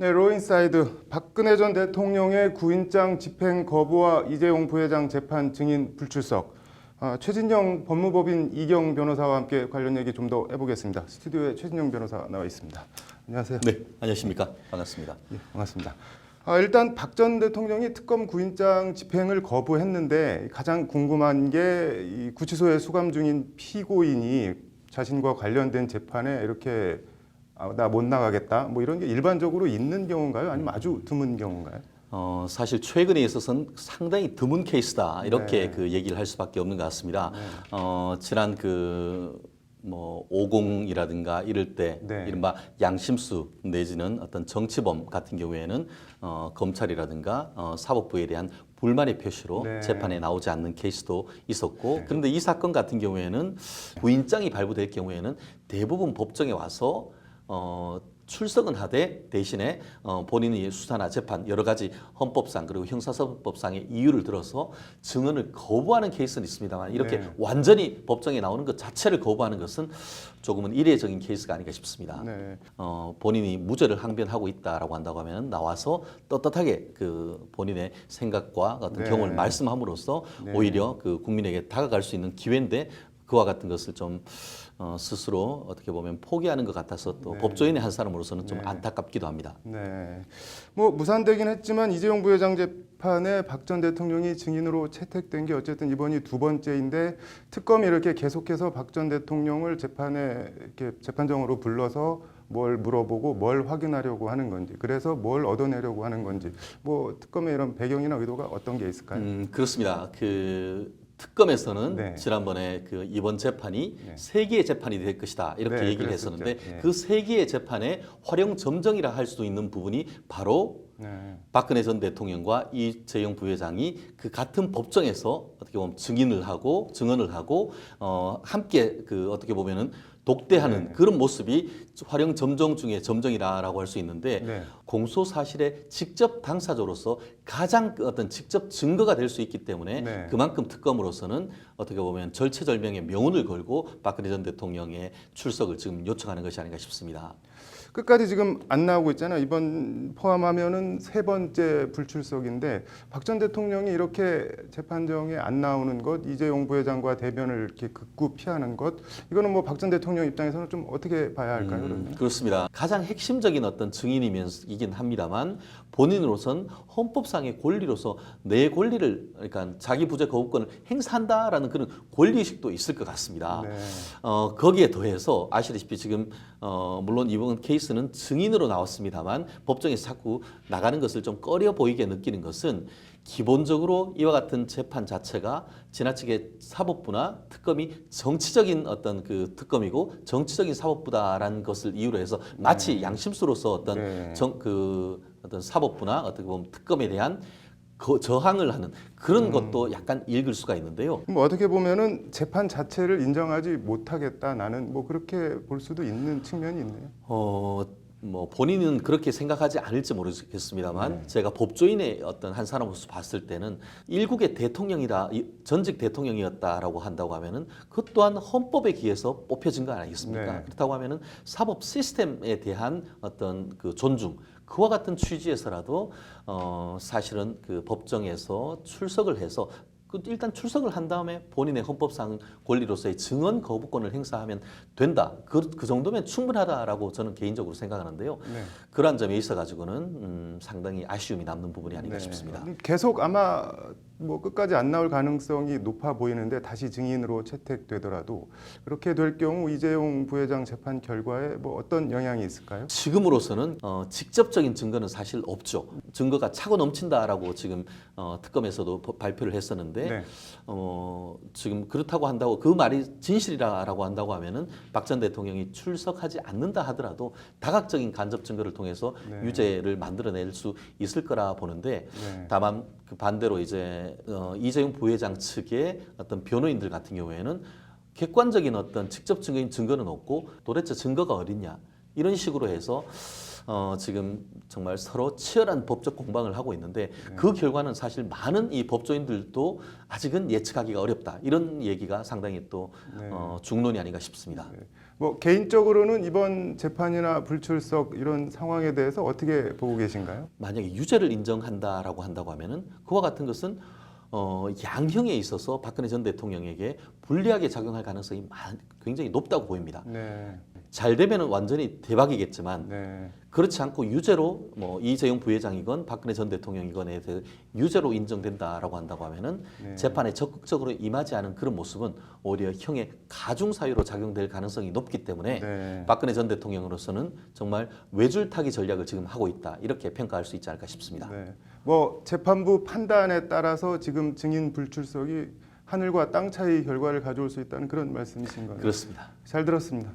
네, 로인사이드 박근혜 전 대통령의 구인장 집행 거부와 이재용 부회장 재판 증인 불출석. 최진영 법무법인 이경 변호사와 함께 관련 얘기 좀 더 해보겠습니다. 스튜디오에 최진영 변호사 나와 있습니다. 안녕하세요. 네, 안녕하십니까. 반갑습니다. 예, 반갑습니다. 일단 박 전 대통령이 특검 구인장 집행을 거부했는데 가장 궁금한 게 이 구치소에 수감 중인 피고인이 자신과 관련된 재판에 이렇게 나 못 나가겠다 뭐 이런 게 일반적으로 있는 경우인가요? 아니면 아주 드문 경우인가요? 사실 최근에 있어서는 상당히 드문 케이스다 이렇게 네. 그 얘기를 할 수밖에 없는 것 같습니다. 네. 지난 뭐 50이라든가 이럴 때 네. 이른바 양심수 내지는 어떤 정치범 같은 경우에는 검찰이라든가 사법부에 대한 불만의 표시로 네. 재판에 나오지 않는 케이스도 있었고 네. 그런데 이 사건 같은 경우에는 구인장이 발부될 경우에는 대부분 법정에 와서 출석은 하되 대신에 본인의 수사나 재판 여러 가지 헌법상 그리고 형사사법상의 이유를 들어서 증언을 거부하는 케이스는 있습니다만 이렇게 네. 완전히 법정에 나오는 것 자체를 거부하는 것은 조금은 이례적인 케이스가 아닌가 싶습니다. 네. 본인이 무죄를 항변하고 있다라고 한다고 하면 나와서 떳떳하게 그 본인의 생각과 어떤 네. 경험을 말씀함으로써 네. 오히려 그 국민에게 다가갈 수 있는 기회인데 그와 같은 것을 좀 스스로 어떻게 보면 포기하는 것 같아서 또 네. 법조인의 한 사람으로서는 좀 네. 안타깝기도 합니다. 네. 뭐 무산되긴 했지만 이재용 부회장 재판에 박 전 대통령이 증인으로 채택된 게 어쨌든 이번이 두 번째인데 특검이 이렇게 계속해서 박 전 대통령을 재판에 이렇게 재판정으로 불러서 뭘 물어보고 뭘 확인하려고 하는 건지 그래서 뭘 얻어내려고 하는 건지 뭐 특검의 이런 배경이나 의도가 어떤 게 있을까요? 그렇습니다. 그 특검에서는 네. 지난번에 그 이번 재판이 네. 세 개의 재판이 될 것이다 이렇게 네, 얘기를 그랬었죠. 했었는데 네. 그 세 개의 재판의 활용 점정이라 할 수 있는 부분이 바로 네. 박근혜 전 대통령과 이재용 부회장이 그 같은 법정에서 어떻게 보면 증언을 하고 함께 그 어떻게 보면은 독대하는 네. 그런 모습이 활용 점정 중에 점정이라고 할 수 있는데 네. 공소 사실의 직접 당사자로서 가장 그 어떤 직접 증거가 될 수 있기 때문에 네. 그만큼 특검으로서는 어떻게 보면 절체절명의 명운을 걸고 박근혜 전 대통령의 출석을 지금 요청하는 것이 아닌가 싶습니다. 끝까지 지금 안 나오고 있잖아요. 이번 포함하면은 세 번째 불출석인데 박 전 대통령이 이렇게 재판정에 안 나오는 것, 이재용 부회장과 대변을 이렇게 극구 피하는 것, 이거는 뭐 박 전 대통령 입장에서는 좀 어떻게 봐야 할까요? 그러면? 그렇습니다. 가장 핵심적인 어떤 증인이긴 합니다만 본인으로선 헌법상의 권리로서 내 권리를 그러니까 자기 부재 거부권을 행사한다라는 그런 권리의식도 있을 것 같습니다. 네. 거기에 더해서 아시다시피 지금 물론 이번 케이스는 증인으로 나왔습니다만 법정에서 자꾸 나가는 것을 좀 꺼려 보이게 느끼는 것은 기본적으로 이와 같은 재판 자체가 지나치게 사법부나 특검이 정치적인 어떤 그 특검이고 정치적인 사법부다라는 것을 이유로 해서 마치 양심수로서 어떤 네. 어떤 사법부나 어떻게 보면 특검에 대한 저항을 하는 그런 것도 약간 읽을 수가 있는데요. 뭐 어떻게 보면은 재판 자체를 인정하지 못하겠다. 나는 뭐 그렇게 볼 수도 있는 측면이 있네요. 뭐 본인은 그렇게 생각하지 않을지 모르겠습니다만 제가 법조인의 어떤 한 사람으로서 봤을 때는 일국의 대통령이다 전직 대통령이었다라고 한다고 하면은 그것 또한 헌법에 기해서 뽑혀진 거 아니겠습니까? 네. 그렇다고 하면은 사법 시스템에 대한 어떤 그 존중 그와 같은 취지에서라도 사실은 그 법정에서 출석을 해서 일단 출석을 한 다음에 본인의 헌법상 권리로서의 증언 거부권을 행사하면 된다. 그 정도면 충분하다라고 저는 개인적으로 생각하는데요. 네. 그러한 점에 있어 가지고는 상당히 아쉬움이 남는 부분이 아닌가 네. 싶습니다. 계속 아마 뭐 끝까지 안 나올 가능성이 높아 보이는데 다시 증인으로 채택되더라도 그렇게 될 경우 이재용 부회장 재판 결과에 뭐 어떤 영향이 있을까요? 지금으로서는 직접적인 증거는 사실 없죠. 증거가 차고 넘친다라고 지금 특검에서도 발표를 했었는데 네. 지금 그렇다고 한다고 그 말이 진실이라고 한다고 하면은 박 전 대통령이 출석하지 않는다 하더라도 다각적인 간접 증거를 통해서 네. 유죄를 만들어낼 수 있을 거라 보는데 네. 다만 그 반대로 이제 이재용 부회장 측의 어떤 변호인들 같은 경우에는 객관적인 어떤 직접 증거는 없고 도대체 증거가 어딨냐 이런 식으로 해서 지금 정말 서로 치열한 법적 공방을 하고 있는데 그 결과는 사실 많은 이 법조인들도 아직은 예측하기가 어렵다 이런 얘기가 상당히 또 네. 중론이 아닌가 싶습니다. 네. 뭐 개인적으로는 이번 재판이나 불출석 이런 상황에 대해서 어떻게 보고 계신가요? 만약에 유죄를 인정한다라고 한다고 하면은 그와 같은 것은 양형에 있어서 박근혜 전 대통령에게 불리하게 작용할 가능성이 굉장히 높다고 보입니다. 네, 잘 되면은 완전히 대박이겠지만 네, 그렇지 않고 유죄로 뭐 이재용 부회장이건 박근혜 전 대통령이건에 대해서 유죄로 인정된다라고 한다고 하면은 네. 재판에 적극적으로 임하지 않은 그런 모습은 오히려 형의 가중 사유로 작용될 가능성이 높기 때문에 네. 박근혜 전 대통령으로서는 정말 외줄타기 전략을 지금 하고 있다 이렇게 평가할 수 있지 않을까 싶습니다. 네. 뭐 재판부 판단에 따라서 지금 증인 불출석이 하늘과 땅 차이 결과를 가져올 수 있다는 그런 말씀이신 거네요. 그렇습니다. 잘 들었습니다.